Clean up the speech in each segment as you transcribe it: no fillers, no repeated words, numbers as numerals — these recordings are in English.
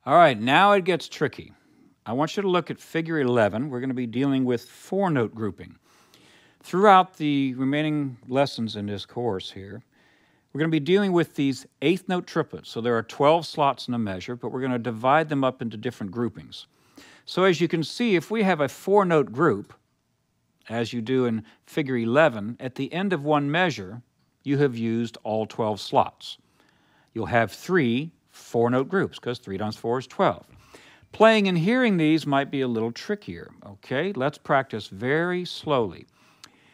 All right, now it gets tricky. I want you to look at figure 11. We're going to be dealing with 4-note grouping. Throughout the remaining lessons in this course here, we're going to be dealing with these 8th note triplets. So there are 12 slots in a measure, but we're going to divide them up into different groupings. So as you can see, if we have a 4-note group, as you do in figure 11, at the end of one measure, you have used all 12 slots. You'll have 3 4-note groups, because 3 times 4 is 12. Playing and hearing these might be a little trickier, okay? Let's practice very slowly.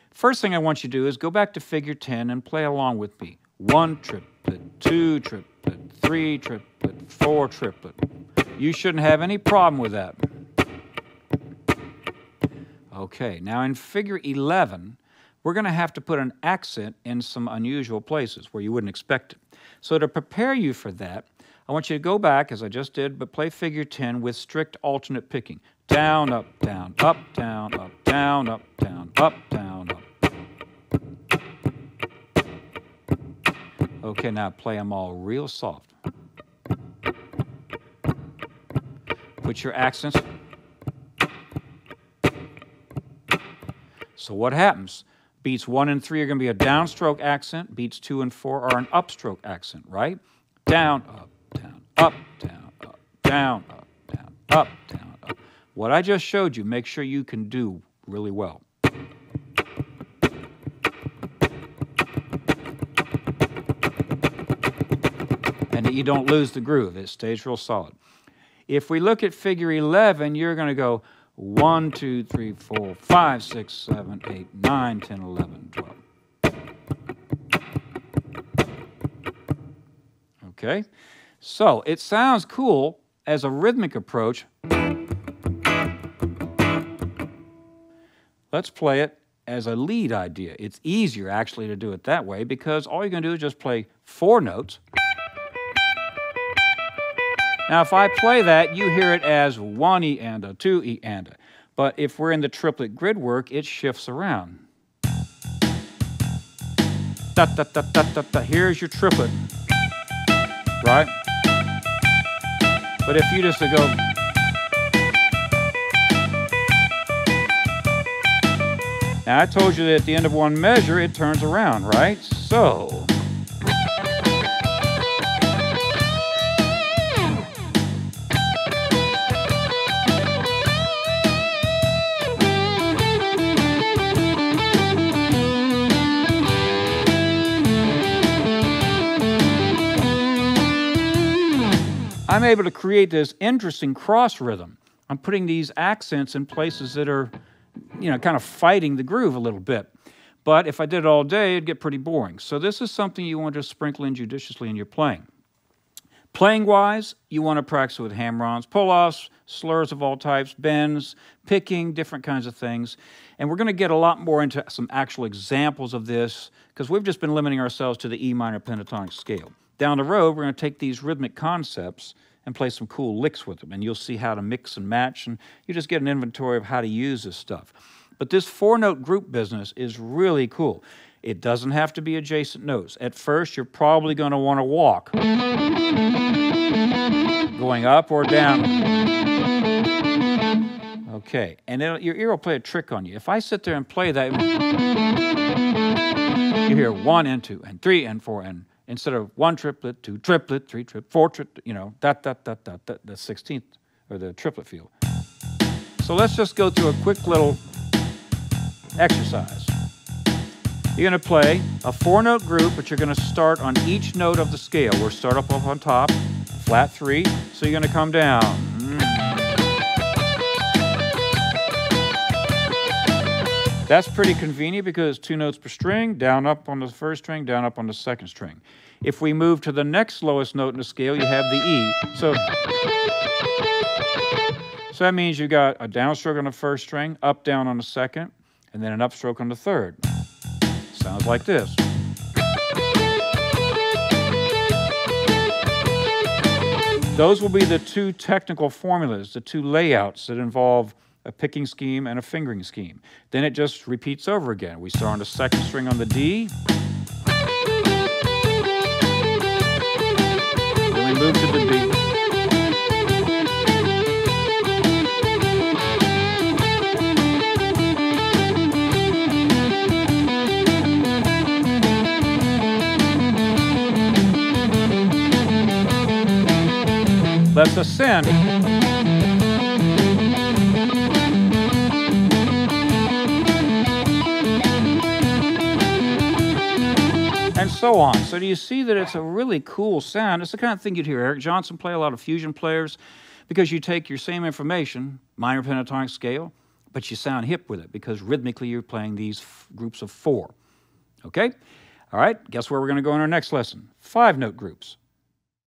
First thing I want you to do is go back to figure 10 and play along with me. 1 triplet, 2 triplet, 3 triplet, 4 triplet. You shouldn't have any problem with that. Okay, now in figure 11, we're going to have to put an accent in some unusual places where you wouldn't expect it. So to prepare you for that, I want you to go back, as I just did, but play figure 10 with strict alternate picking. Down, up, down, up, down, up, down, up, down, up, down, up. Okay, now play them all real soft. Put your accents. So what happens? Beats 1 and 3 are going to be a downstroke accent. Beats 2 and 4 are an upstroke accent, right? Down, up, down, up, down, up, down, up, down, up, down, up. What I just showed you, make sure you can do really well. And that you don't lose the groove. It stays real solid. If we look at figure 11, you're going to go 1, 2, 3, 4, 5, 6, 7, 8, 9, 10, 11, 12. Okay, so it sounds cool as a rhythmic approach. Let's play it as a lead idea. It's easier actually to do it that way because all you're going to do is just play 4 notes. Now if I play that, you hear it as 1 E and a, 2 E and a. But if we're in the triplet grid work, it shifts around. Da, da, da, da, da, da. Here's your triplet. Right? But if you just go, now I told you that at the end of one measure it turns around, right? So I'm able to create this interesting cross rhythm. I'm putting these accents in places that are, kind of fighting the groove a little bit. But if I did it all day, it'd get pretty boring. So this is something you want to sprinkle in judiciously in your playing. Playing-wise, you want to practice with hammer-ons, pull-offs, slurs of all types, bends, picking, different kinds of things. And we're going to get a lot more into some actual examples of this because we've just been limiting ourselves to the E minor pentatonic scale. Down the road, we're going to take these rhythmic concepts and play some cool licks with them. And you'll see how to mix and match, and you just get an inventory of how to use this stuff. But this 4-note group business is really cool. It doesn't have to be adjacent notes. At first, you're probably going to want to walk. Going up or down. Okay, and your ear will play a trick on you. If I sit there and play that, you hear 1 and 2 and 3 and 4 and instead of 1 triplet, 2 triplet, 3 triplet, 4 triplet, the 16th, or the triplet feel. So let's just go through a quick little exercise. You're going to play a 4-note group, but you're going to start on each note of the scale. We'll start up on top, flat 3, so you're going to come down. That's pretty convenient because it's 2 notes per string, down up on the first string, down up on the second string. If we move to the next lowest note in the scale, you have the E. So that means you got a downstroke on the first string, up, down on the second, and then an upstroke on the third. Sounds like this. Those will be the 2 technical formulas, the 2 layouts that involve a picking scheme and a fingering scheme. Then it just repeats over again. We start on the second string on the D. Then we move to the B. Let's ascend. And so on. So do you see that it's a really cool sound? It's the kind of thing you'd hear Eric Johnson play, a lot of fusion players, because you take your same information, minor pentatonic scale, but you sound hip with it because rhythmically you're playing these groups of 4. Okay? All right, guess where we're going to go in our next lesson? 5-note groups.